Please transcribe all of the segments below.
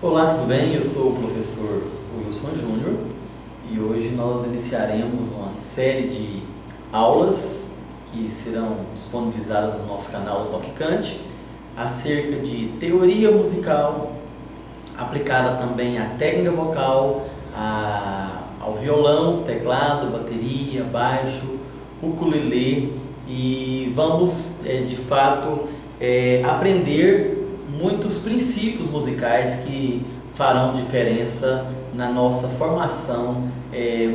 Olá, tudo bem? Eu sou o professor Wilson Júnior e hoje nós iniciaremos uma série de aulas que serão disponibilizadas no nosso canal do Toque Cante acerca de teoria musical aplicada também à técnica vocal, ao violão, teclado, bateria, baixo, ukulele e vamos de fato aprender muitos princípios musicais que farão diferença na nossa formação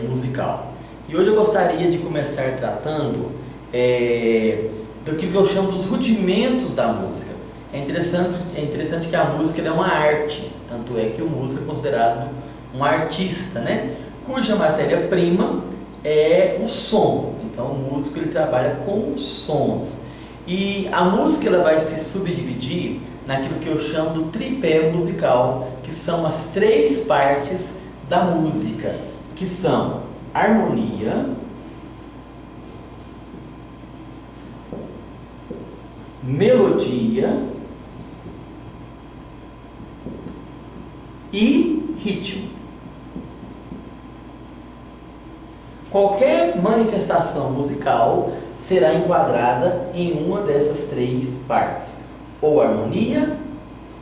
musical. E hoje eu gostaria de começar tratando do que eu chamo dos rudimentos da música. É interessante que a música é uma arte, tanto é que o músico é considerado um artista, né? Cuja matéria-prima é o som. Então o músico ele trabalha com os sons. E a música ela vai se subdividir naquilo que eu chamo do tripé musical, que são as três partes da música, que são harmonia, melodia e ritmo. Qualquer manifestação musical será enquadrada em uma dessas três partes. Ou harmonia,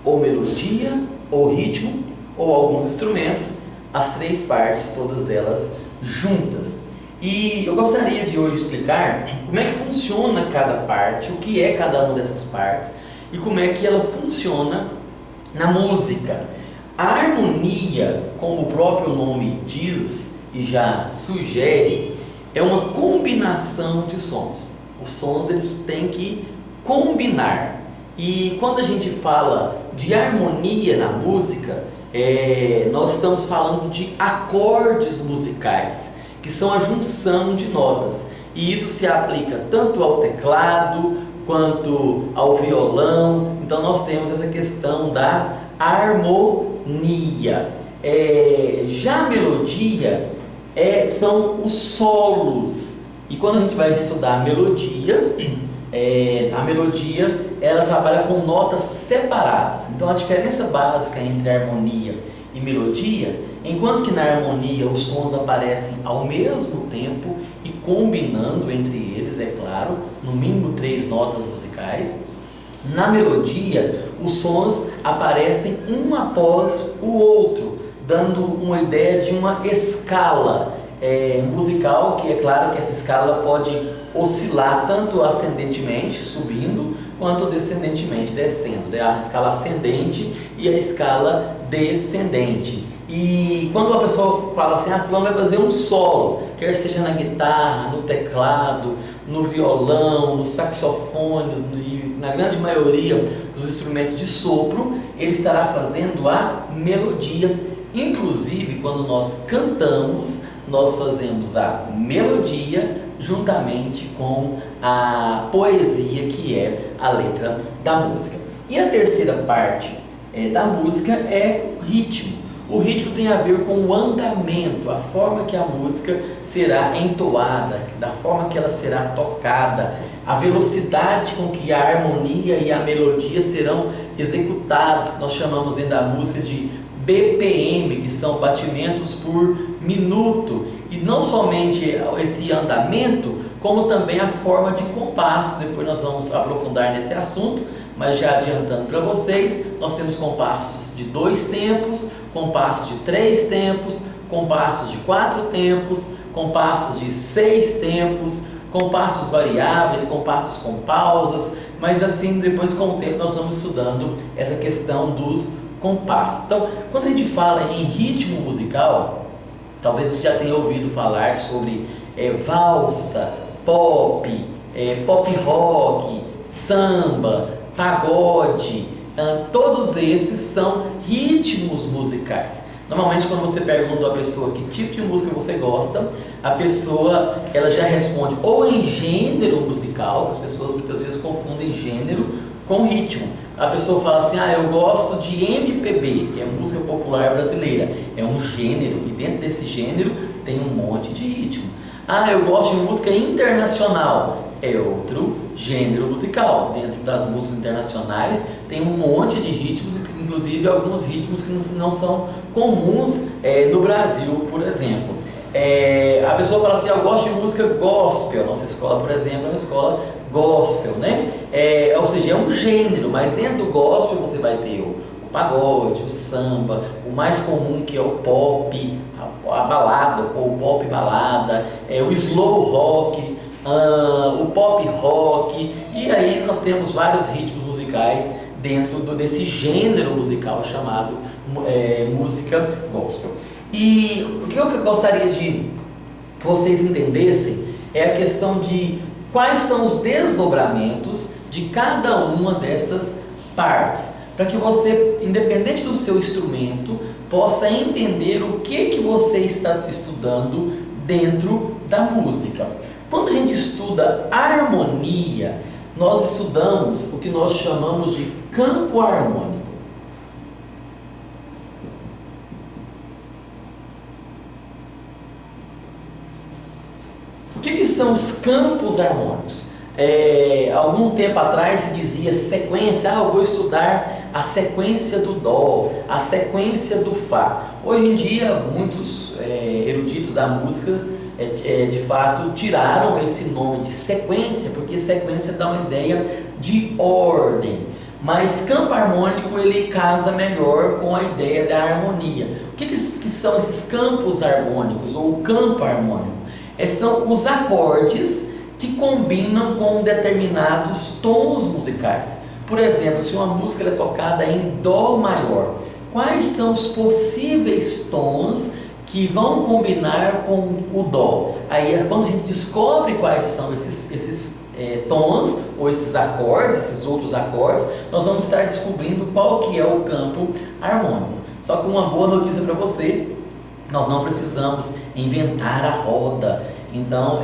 ou melodia, ou ritmo, ou alguns instrumentos, as três partes, todas elas juntas. E eu gostaria de hoje explicar como é que funciona cada parte, o que é cada uma dessas partes e como é que ela funciona na música. A harmonia, como o próprio nome diz e já sugere, é uma combinação de sons. Os sons eles têm que combinar. E quando a gente fala de harmonia na música, nós estamos falando de acordes musicais, que são a junção de notas. E isso se aplica tanto ao teclado quanto ao violão. Então nós temos essa questão da harmonia. Já a melodia são os solos. E quando a gente vai estudar a melodia ela trabalha com notas separadas. Então a diferença básica entre harmonia e melodia, enquanto que na harmonia os sons aparecem ao mesmo tempo e combinando entre eles, é claro, no mínimo 3 notas musicais, na melodia os sons aparecem um após o outro, dando uma ideia de uma escala musical, que é claro que essa escala pode oscilar tanto ascendentemente, subindo, quanto descendentemente, descendo. A escala ascendente e a escala descendente. E quando a pessoa fala assim, fulano vai fazer um solo, quer seja na guitarra, no teclado, no violão, no saxofone e na grande maioria dos instrumentos de sopro, ele estará fazendo a melodia. Inclusive, quando nós cantamos, nós fazemos a melodia juntamente com a poesia, que é a letra da música. E a terceira parte da música é o ritmo. O ritmo tem a ver com o andamento, a forma que a música será entoada, da forma que ela será tocada, a velocidade com que a harmonia e a melodia serão executadas, que nós chamamos dentro da música de BPM, que são batimentos por minuto. E não somente esse andamento, como também a forma de compasso. Depois nós vamos aprofundar nesse assunto, mas já adiantando para vocês, nós temos compassos de 2 tempos, compassos de 3 tempos, compassos de 4 tempos, compassos de 6 tempos, compassos variáveis, compassos com pausas, mas assim depois com o tempo nós vamos estudando essa questão dos compassos. Então, quando a gente fala em ritmo musical, talvez você já tenha ouvido falar sobre valsa, pop, pop rock, samba, pagode. Todos esses são ritmos musicais. Normalmente quando você pergunta a pessoa que tipo de música você gosta, a pessoa ela já responde ou em gênero musical, que as pessoas muitas vezes confundem gênero com ritmo. A pessoa fala assim, eu gosto de MPB, que é música popular brasileira, é um gênero, e dentro desse gênero tem um monte de ritmo. Eu gosto de música internacional, é outro gênero musical. Dentro das músicas internacionais tem um monte de ritmos, inclusive alguns ritmos que não são comuns no Brasil, por exemplo. A pessoa fala assim, eu gosto de música gospel. Nossa escola, por exemplo, é uma escola gospel, né? Ou seja, é um gênero, mas dentro do gospel você vai ter o pagode, o samba, o mais comum que é o pop, a balada, ou o pop balada, o slow rock, o pop rock, e aí nós temos vários ritmos musicais dentro desse gênero musical chamado música gospel. E o que eu gostaria de que vocês entendessem é a questão de quais são os desdobramentos de cada uma dessas partes, para que você, independente do seu instrumento, possa entender o que você está estudando dentro da música. Quando a gente estuda harmonia, nós estudamos o que nós chamamos de campo harmônico. O que são os campos harmônicos? Algum tempo atrás se dizia sequência, eu vou estudar a sequência do Dó, a sequência do Fá. Hoje em dia, muitos eruditos da música, de fato, tiraram esse nome de sequência, porque sequência dá uma ideia de ordem. Mas campo harmônico, ele casa melhor com a ideia da harmonia. O que são esses campos harmônicos, ou o campo harmônico? São os acordes que combinam com determinados tons musicais. Por exemplo, se uma música é tocada em Dó maior, quais são os possíveis tons que vão combinar com o Dó? Aí, quando a gente descobre quais são esses tons, ou esses acordes, esses outros acordes, nós vamos estar descobrindo qual que é o campo harmônico. Só que uma boa notícia para você, nós não precisamos inventar a roda. Então,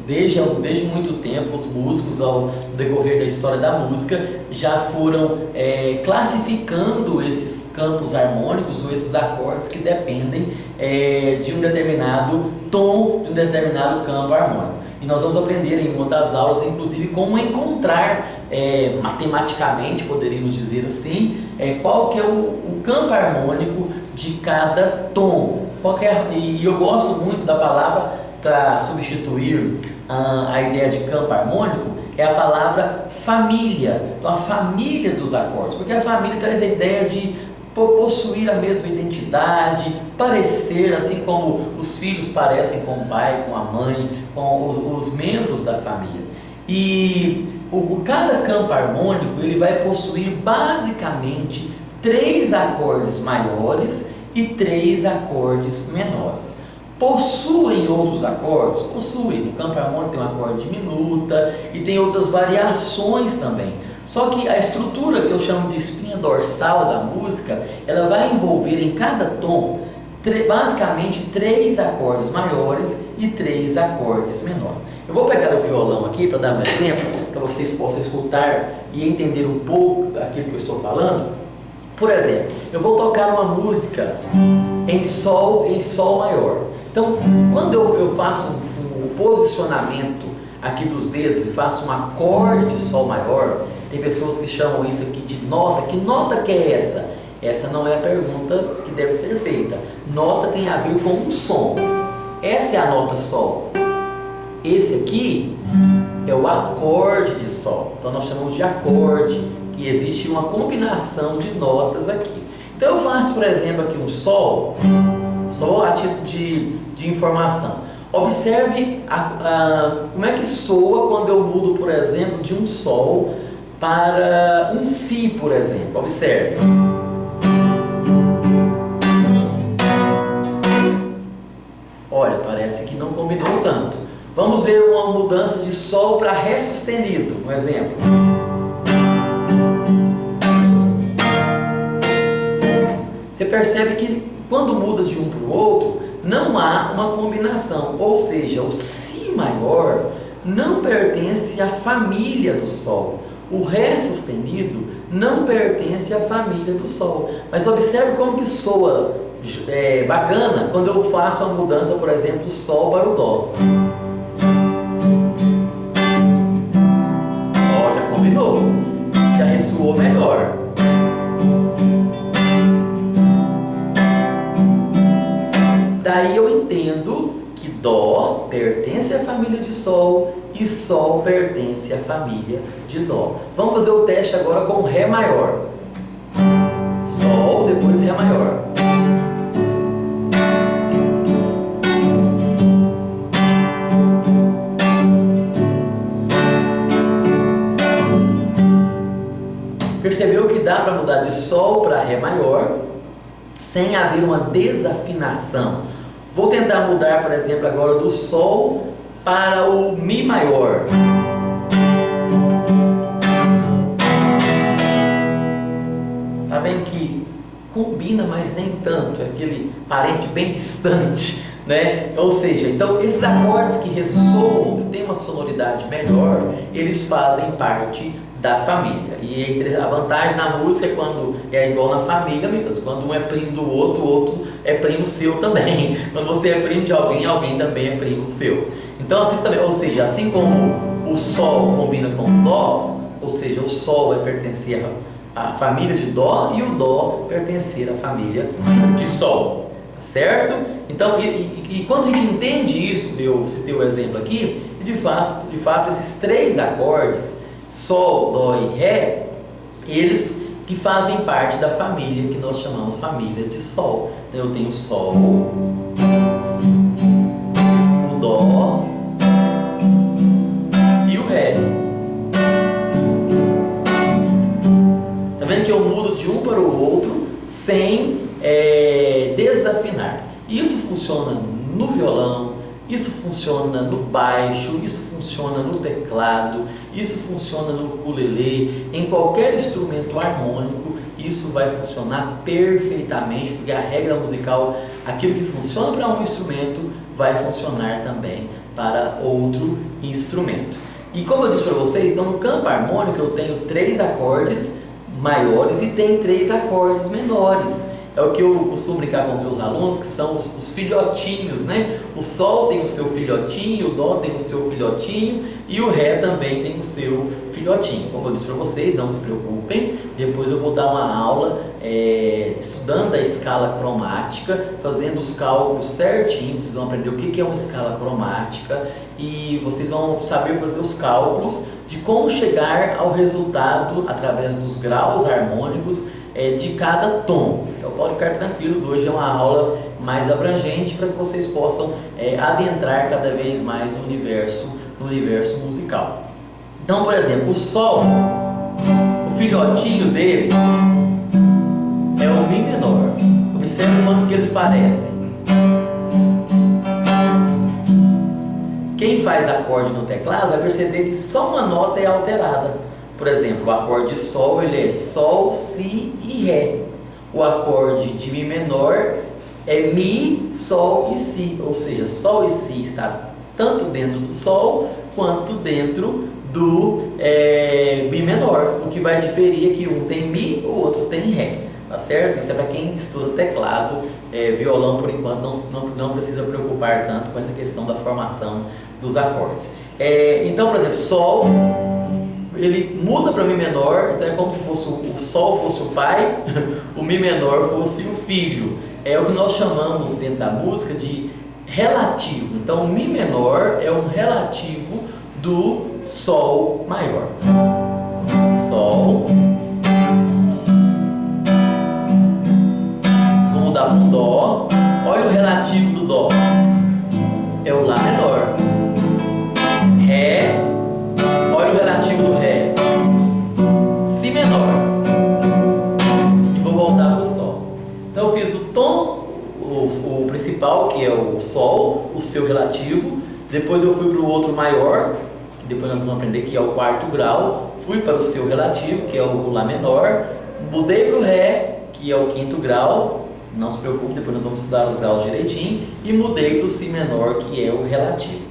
desde muito tempo, os músicos, ao decorrer da história da música, já foram classificando esses campos harmônicos ou esses acordes que dependem de um determinado tom, de um determinado campo harmônico. E nós vamos aprender em uma das aulas, inclusive, como encontrar, matematicamente, poderíamos dizer assim, qual que é o campo harmônico de cada tom. E eu gosto muito da palavra para substituir a ideia de campo harmônico, é a palavra família. Então, a família dos acordes, porque a família traz a ideia de possuir a mesma identidade, parecer, assim como os filhos parecem com o pai, com a mãe, com os membros da família. E cada campo harmônico, ele vai possuir basicamente 3 acordes maiores e 3 acordes menores. Possuem outros acordes? Possuem. No campo harmônico tem um acorde diminuta e tem outras variações também. Só que a estrutura que eu chamo de espinha dorsal da música, ela vai envolver em cada tom basicamente 3 acordes maiores e 3 acordes menores. Eu vou pegar o violão aqui para dar um exemplo, para vocês possam escutar e entender um pouco daquilo que eu estou falando. Por exemplo, eu vou tocar uma música em sol maior. Então, quando eu faço um posicionamento aqui dos dedos e faço um acorde de sol maior, tem pessoas que chamam isso aqui de nota. Que nota que é essa? Essa não é a pergunta que deve ser feita. Nota tem a ver com um som. Essa é a nota sol. Esse aqui é o acorde de sol. Então nós chamamos de acorde, que existe uma combinação de notas aqui. Então eu faço, por exemplo, aqui um sol, só a título de informação. Observe como é que soa quando eu mudo, por exemplo, de um sol para um si, por exemplo. Observe. Olha, parece que não combinou tanto. Vamos ver uma mudança de sol para ré sustenido, um exemplo. Você percebe que quando muda de um para o outro, não há uma combinação, ou seja, o si maior não pertence à família do sol. O ré sustenido não pertence à família do sol. Mas observe como que soa bacana quando eu faço a mudança, por exemplo, do sol para o dó. Ó, já combinou, já ressoou melhor. aí eu entendo que Dó pertence à família de Sol e Sol pertence à família de Dó. Vamos fazer o teste agora com Ré maior. Sol, depois Ré maior. Percebeu que dá para mudar de Sol para Ré maior sem haver uma desafinação. Vou tentar mudar, por exemplo, agora do Sol para o Mi maior. Tá vendo que combina, mas nem tanto, é aquele parente bem distante, né? Ou seja, então esses acordes que ressoam, que tem uma sonoridade melhor, eles fazem parte da família. E a vantagem na música é quando é igual na família, amigos. Quando um é primo do outro, o outro é primo seu também. Quando você é primo de alguém, alguém também é primo seu. Então assim também, ou seja, assim como o Sol combina com o Dó, ou seja, o Sol vai pertencer à família de Dó e o Dó pertencer à família de Sol, certo? Então, e quando a gente entende isso, eu citei o exemplo aqui, de fato esses três acordes, Sol, Dó e Ré, eles que fazem parte da família que nós chamamos família de Sol. Então eu tenho o Sol, o Dó e o Ré. Tá vendo que eu mudo de um para o outro sem desafinar? E isso funciona no violão, isso funciona no baixo, isso funciona no teclado, isso funciona no ukulele, em qualquer instrumento harmônico, isso vai funcionar perfeitamente, porque a regra musical, aquilo que funciona para um instrumento, vai funcionar também para outro instrumento. E como eu disse para vocês, então no campo harmônico eu tenho 3 acordes maiores e tem 3 acordes menores. É o que eu costumo brincar com os meus alunos, que são os filhotinhos, né? O Sol tem o seu filhotinho, o Dó tem o seu filhotinho e o Ré também tem o seu filhotinho. Como eu disse para vocês, não se preocupem, depois eu vou dar uma aula estudando a escala cromática, fazendo os cálculos certinho, vocês vão aprender o que é uma escala cromática e vocês vão saber fazer os cálculos de como chegar ao resultado através dos graus harmônicos de cada tom. Então pode ficar tranquilos, hoje é uma aula mais abrangente para que vocês possam adentrar cada vez mais no universo musical. Então, por exemplo, o Sol, o filhotinho dele é o Mi menor. Observe quanto que eles parecem. Quem faz acorde no teclado vai perceber que só uma nota é alterada. Por exemplo, o acorde de Sol, ele é Sol, Si e Ré. O acorde de Mi menor é Mi, Sol e Si. Ou seja, Sol e Si está tanto dentro do Sol quanto dentro do Mi menor. O que vai diferir é que um tem Mi, o outro tem Ré. Tá certo? Isso é para quem estuda teclado. Violão, por enquanto, não precisa preocupar tanto com essa questão da formação dos acordes. Então, por exemplo, Sol, ele muda para Mi menor, então é como se fosse o Sol fosse o pai, o Mi menor fosse o filho. É o que nós chamamos dentro da música de relativo. Então, o Mi menor é um relativo do Sol maior. Sol. Vou mudar para um Dó. Olha o relativo do Dó. É o Lá menor. Ré. Olha o relativo do Ré. Si menor. E vou voltar para o Sol. Então eu fiz o tom, o principal, que é o Sol, o seu relativo. Depois eu fui para o outro maior, que depois nós vamos aprender que é o 4º grau. Fui para o seu relativo, que é o Lá menor. Mudei para o Ré, que é o 5º grau. Não se preocupe, depois nós vamos estudar os graus direitinho. E mudei para o Si menor, que é o relativo.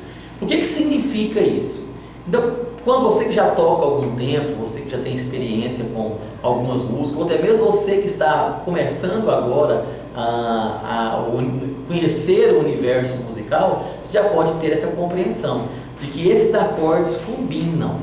O que significa isso? Então, quando você que já toca há algum tempo, você que já tem experiência com algumas músicas, ou até mesmo você que está começando agora a conhecer o universo musical, você já pode ter essa compreensão de que esses acordes combinam.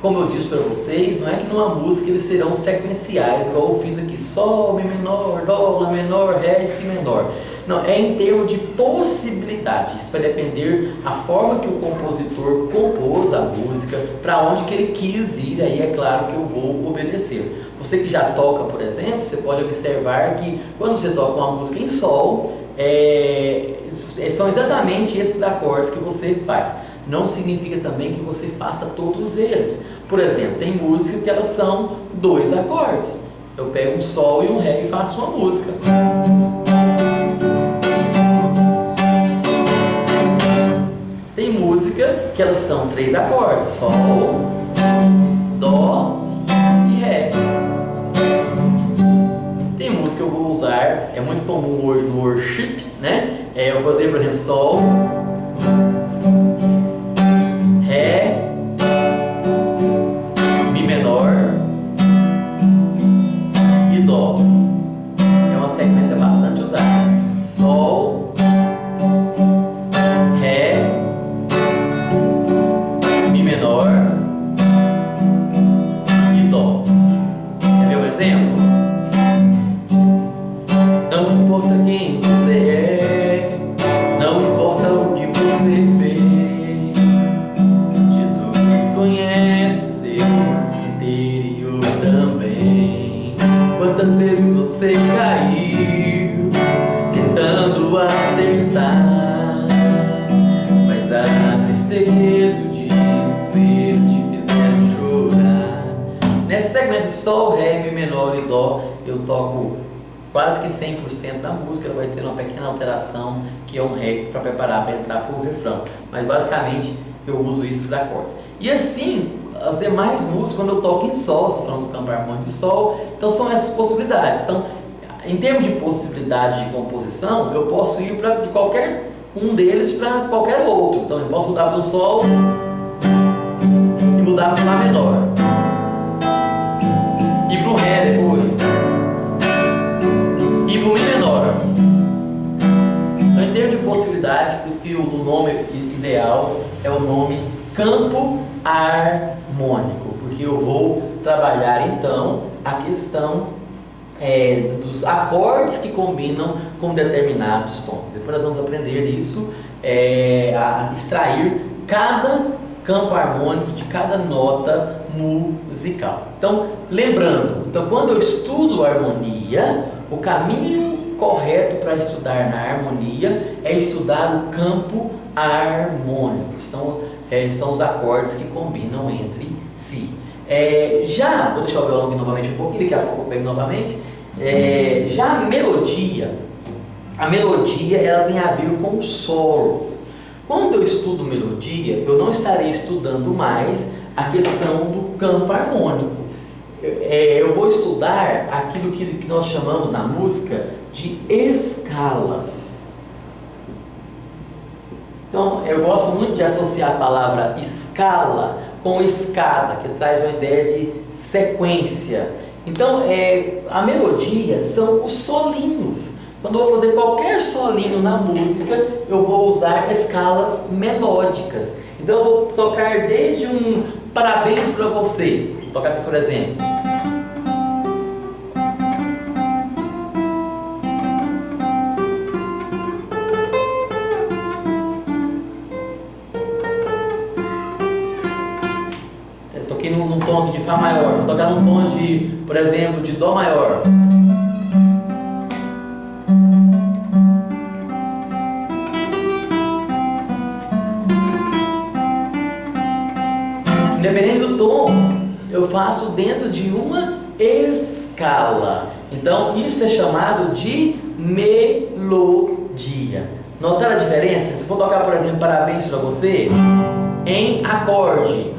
Como eu disse para vocês, não é que numa música eles serão sequenciais, igual eu fiz aqui, Sol, Mi menor, Dó, Lá menor, Ré e Si menor. Não, é em termos de possibilidade. Isso vai depender da forma que o compositor compôs a música, para onde que ele quis ir, aí é claro que eu vou obedecer. Você que já toca, por exemplo, você pode observar que quando você toca uma música em sol, são exatamente esses acordes que você faz. Não significa também que você faça todos eles. Por exemplo, tem músicas que elas são 2 acordes. Eu pego um sol e um ré e faço uma música. Tem música que elas são 3 acordes: sol, dó e ré. Tem música que eu vou usar, é muito comum hoje no worship, né? Eu vou fazer, por exemplo, sol, ré, mi menor e dó. É uma sequência bastante usada. Sol, ré, mi menor e dó. Quer ver um exemplo? Não importa quem você é, não importa o que você fez, Jesus conhece o seu interior também. Quantas vezes você caiu tentando acertar, mas a tristeza e o desespero te fizeram chorar. Nessa sequência de sol, ré, mi menor e dó, eu toco quase que 100% da música. Ela vai ter uma pequena alteração, que é um ré, para preparar para entrar para o refrão. Mas basicamente eu uso esses acordes. E assim, as demais músicas, quando eu toco em sol, estou falando do campo harmônico de sol, então são essas possibilidades. Então, em termos de possibilidade de composição, eu posso ir de qualquer um deles para qualquer outro. Então eu posso mudar para o sol e mudar para o lá menor, e para o ré depois, e para o mi menor. Então, em termos de possibilidade, por isso que o nome ideal é o nome campo harmônico, porque eu vou trabalhar então a questão dos acordes que combinam com determinados tons. Depois nós vamos aprender isso, a extrair cada campo harmônico de cada nota musical. Então, lembrando, quando eu estudo harmonia, o caminho correto para estudar na harmonia é estudar o campo harmônico. São os acordes que combinam entre si. Vou deixar o violão aqui novamente um pouquinho, daqui a pouco eu pego novamente. Já a melodia ela tem a ver com solos. Quando eu estudo melodia, eu não estarei estudando mais a questão do campo harmônico. Eu vou estudar aquilo que nós chamamos na música de escalas. Então, eu gosto muito de associar a palavra escala com escada, que traz uma ideia de sequência. Então, a melodia são os solinhos. Quando eu vou fazer qualquer solinho na música, eu vou usar escalas melódicas. Então, eu vou tocar desde um parabéns para você. Vou tocar aqui, por exemplo. Eu toquei num tom de Fá maior. Vou tocar num tom de, por exemplo, de Dó maior. Independente do tom, eu faço dentro de uma escala. Então, isso é chamado de melodia. Notaram a diferença? Se eu for tocar, por exemplo, parabéns para você, em acorde.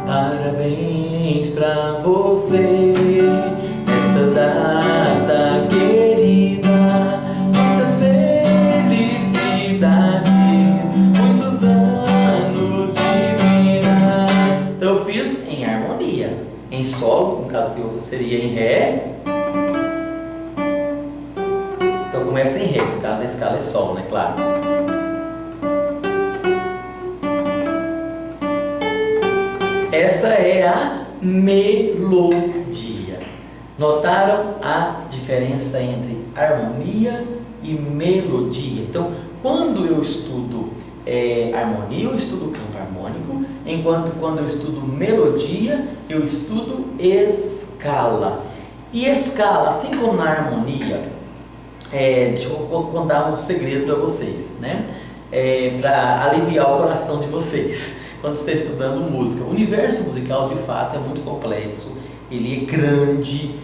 Parabéns para você, nessa data querida, muitas felicidades, muitos anos de vida. Então eu fiz em harmonia, em solo, no caso que seria em ré. Então começa em ré, no caso a escala é sol, né? Claro. Essa é a melodia. Notaram a diferença? diferença entre harmonia e melodia. Então, quando eu estudo harmonia, eu estudo campo harmônico, enquanto quando eu estudo melodia, eu estudo escala. E escala, assim como na harmonia, deixa eu contar um segredo para vocês, né? Para aliviar o coração de vocês quando estão estudando música. O universo musical, de fato, é muito complexo, ele é grande,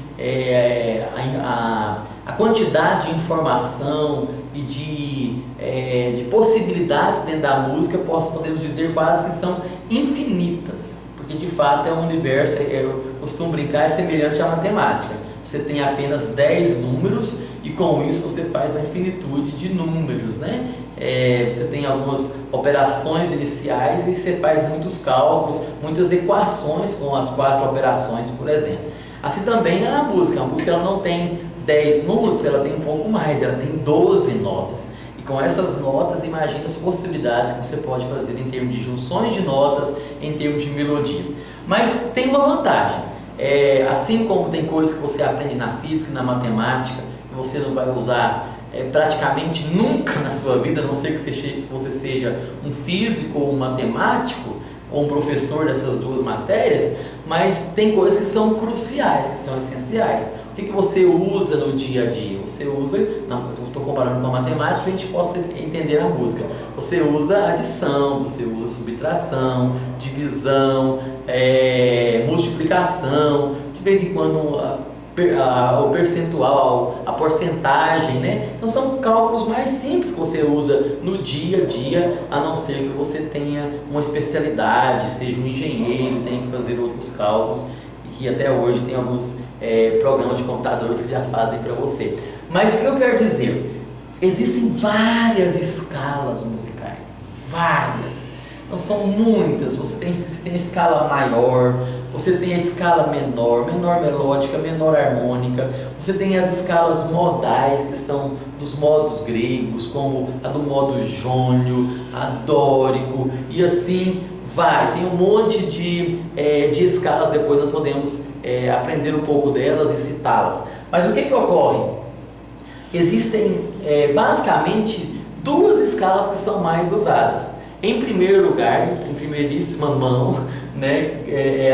a quantidade de informação e de possibilidades dentro da música, podemos dizer quase que são infinitas, porque de fato é um universo, eu costumo brincar, é semelhante à matemática. Você tem apenas 10 números e com isso você faz uma infinitude de números, né? Você tem algumas operações iniciais e você faz muitos cálculos, muitas equações com as 4 operações, por exemplo. Assim também é na música. A música ela não tem 10 números, ela tem um pouco mais, ela tem 12 notas. E com essas notas, imagina as possibilidades que você pode fazer em termos de junções de notas, em termos de melodia. Mas tem uma vantagem. Assim como tem coisas que você aprende na física e na matemática, que você não vai usar praticamente nunca na sua vida, a não ser que você seja um físico ou um matemático, ou um professor dessas duas matérias, mas tem coisas que são cruciais, que são essenciais. O que você usa no dia a dia? Você usa, estou comparando com a matemática, para a gente possa entender a música. Você usa adição, você usa subtração, divisão, multiplicação, de vez em quando o percentual, a porcentagem, né? Então são cálculos mais simples que você usa no dia a dia, a não ser que você tenha uma especialidade, seja um engenheiro, tenha que fazer outros cálculos, e que até hoje tem alguns programas de computadores que já fazem para você. Mas o que eu quero dizer? Existem várias escalas musicais, várias. Não são muitas. Você tem a escala maior, você tem a escala menor melódica, menor harmônica. Você tem as escalas modais, que são dos modos gregos, como a do modo jônio, a dórico, e assim vai. Tem um monte de escalas, depois nós podemos aprender um pouco delas e citá-las. Mas o que ocorre? Existem basicamente duas escalas que são mais usadas. Em primeiro lugar, em primeiríssima mão, né,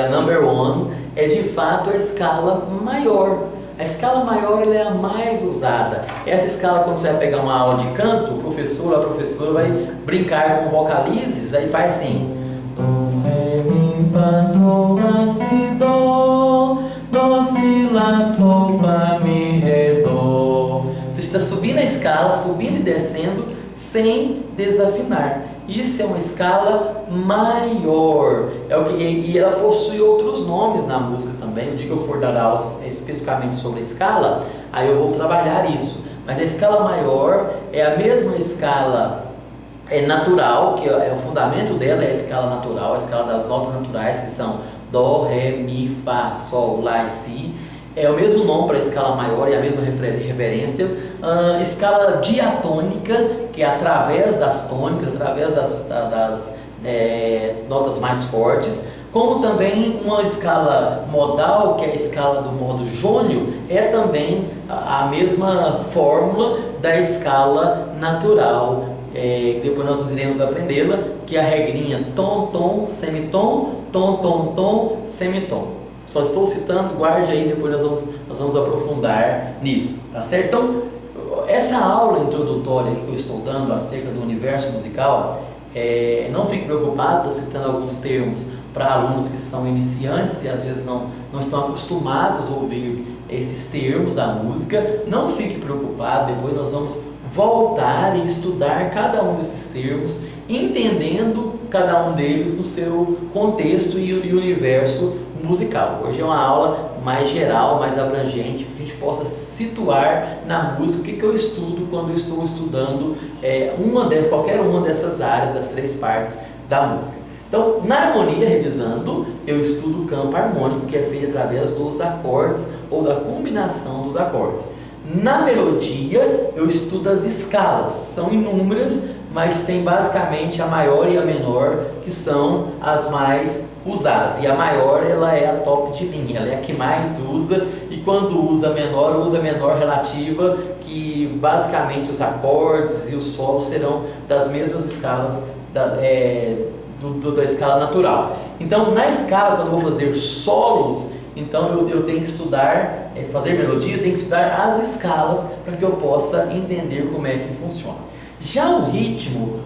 a number one, é de fato a escala maior. A escala maior ela é a mais usada. Essa escala, quando você vai pegar uma aula de canto, o professor ou a professora vai brincar com vocalizes, aí faz assim: Dó, Ré, Mi, Fá, Sol, Lá, Si, Dó, Dó, Si, Lá, Sol, Fá, Mi, Ré, Dó. Você está subindo a escala, subindo e descendo, sem desafinar. Isso é uma escala maior, e ela possui outros nomes na música também. O dia que eu for dar aula especificamente sobre a escala, aí eu vou trabalhar isso. Mas a escala maior é a mesma escala natural, que o fundamento dela é a escala natural, a escala das notas naturais, que são Dó, Ré, Mi, Fá, Sol, Lá e Si. É o mesmo nome para a escala maior e a mesma referência. Escala diatônica, que é através das tônicas, através das notas mais fortes. Como também uma escala modal, que é a escala do modo jônio, é também a mesma fórmula da escala natural. Depois nós iremos aprendê-la, que é a regrinha tom, tom, semitom, tom, tom, tom, semitom. Só estou citando, guarde aí, depois nós vamos aprofundar nisso, tá certo? Então, essa aula introdutória que eu estou dando acerca do universo musical, não fique preocupado, estou citando alguns termos para alunos que são iniciantes e às vezes não estão acostumados a ouvir esses termos da música. Não fique preocupado, depois nós vamos voltar e estudar cada um desses termos, entendendo cada um deles no seu contexto e universo musical. Hoje é uma aula mais geral, mais abrangente, para que a gente possa situar na música o que eu estudo quando eu estou estudando qualquer uma dessas áreas, das 3 partes da música. Então, na harmonia, revisando, eu estudo o campo harmônico, que é feito através dos acordes ou da combinação dos acordes. Na melodia, eu estudo as escalas, são inúmeras, mas tem basicamente a maior e a menor, que são as mais usadas, e a maior ela é a top de linha, ela é a que mais usa, e quando usa a menor relativa, que basicamente os acordes e os solos serão das mesmas escalas da escala natural. Então na escala, quando eu vou fazer solos, então eu tenho que estudar, fazer melodia, eu tenho que estudar as escalas para que eu possa entender como é que funciona. Já o ritmo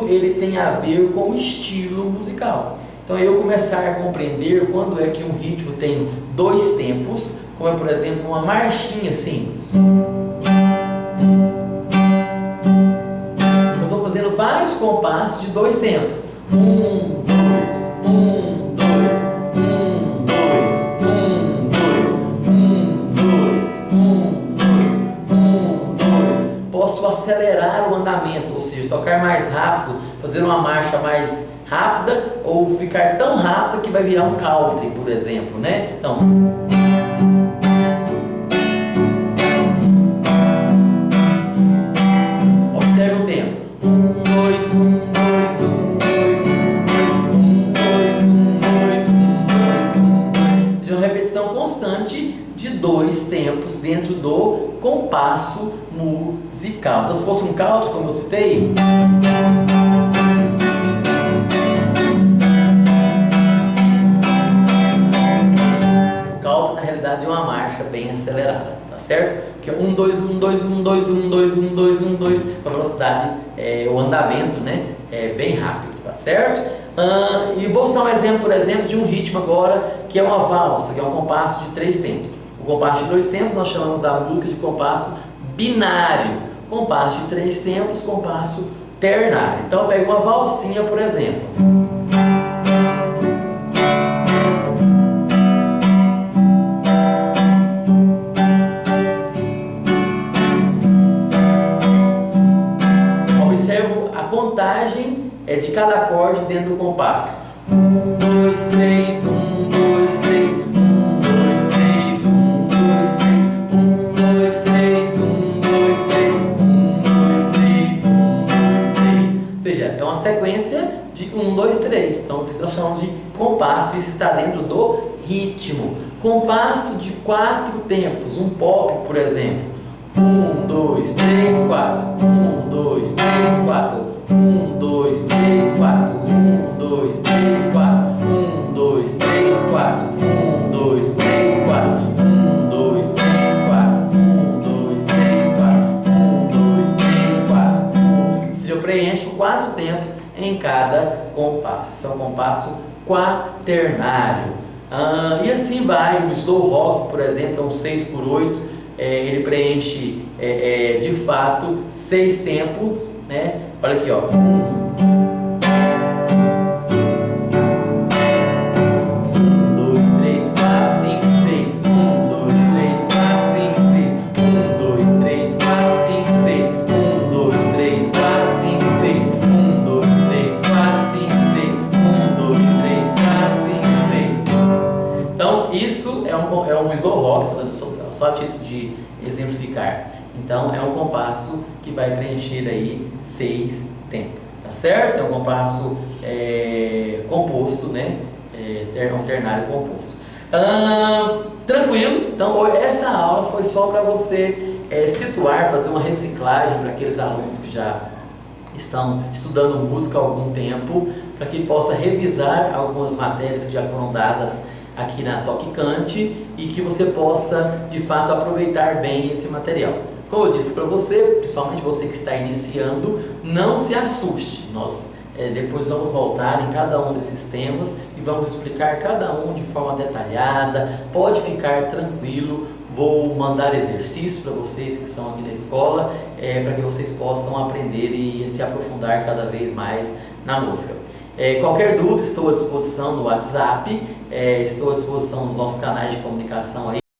ele tem a ver com o estilo musical. Então eu começar a compreender quando é que um ritmo tem dois tempos, como é por exemplo uma marchinha simples. Eu estou fazendo vários compassos de dois tempos. 1, 2, 1, 2, 1, 2, 1, 2, 1, 2, 1, 2, 1, 2. Posso acelerar o andamento, ou seja, tocar mais rápido, fazer uma marcha mais rápida ou ficar tão rápida que vai virar um country, por exemplo, né? Então, observe o tempo. 1, 2, 1, 2, 1, 2, 1, 2, 1, 2, 1, 2, 1, 2. Seja uma repetição constante de dois tempos dentro do compasso musical. Então, se fosse um country, como eu citei, de uma marcha bem acelerada, tá certo? Que é 1, 2, 1, 2, 1, 2, 1, 2, 1, 2, 1, 2, com a velocidade, o andamento, né? Bem rápido, tá certo? E vou citar um exemplo, por exemplo, de um ritmo agora, que é uma valsa, que é um compasso de 3 tempos. O compasso de 2 tempos nós chamamos da música de compasso binário. Compasso de 3 tempos, compasso ternário. Então eu pego uma valsinha, por exemplo. Contagem de cada acorde dentro do compasso. 1, 2, 3, 1, 2, 3, 1, 2, 3, 1, 2, 3, 1, 2, 3, 1, 2, 3, 1, 2, 3, 1, 2, 3. Ou seja, é uma sequência de 1, 2, 3. Então nós chamamos de compasso, isso está dentro do ritmo. Compasso de 4 tempos, um pop, por exemplo. 1, 2, 3, 4. 1, 2, 3, 4. 1, 2, 3, 4. 1, 2, 3, 4. 1, 2, 3, 4. 1, 2, 3, 4. 1, 2, 3, 4. 1, 2, 3, 4. 1, 2, 3, 4. Ou seja, eu preencho 4 tempos em cada compasso. Esse é um compasso quaternário. E assim vai. O slow rock, por exemplo, é um 6/8. Ele preenche de fato 6 tempos, né? Olha aqui, ó. 1, 2, 3, 4, 5, 6. 1, 2, 3, 4, 5, 6. 1, 2, 3, 4, 5, 6. 1, 2, 3, 4, 5, 6. 1, 2, 3, 4, 5, 6. 1, 2, 3, 4, 5, 6. Então, isso é um slow rock, só a título de exemplificar. Então é um compasso que vai preencher aí 6 tempos, tá certo? É um compasso composto, né? Um ternário composto. Tranquilo? Então essa aula foi só para você situar, fazer uma reciclagem para aqueles alunos que já estão estudando música há algum tempo, para que possa revisar algumas matérias que já foram dadas aqui na Toque Cante e que você possa de fato aproveitar bem esse material. Como eu disse para você, principalmente você que está iniciando, não se assuste. Nós depois vamos voltar em cada um desses temas e vamos explicar cada um de forma detalhada. Pode ficar tranquilo, vou mandar exercícios para vocês que estão aqui na escola, para que vocês possam aprender e se aprofundar cada vez mais na música. Qualquer dúvida, estou à disposição no WhatsApp, estou à disposição nos nossos canais de comunicação aí.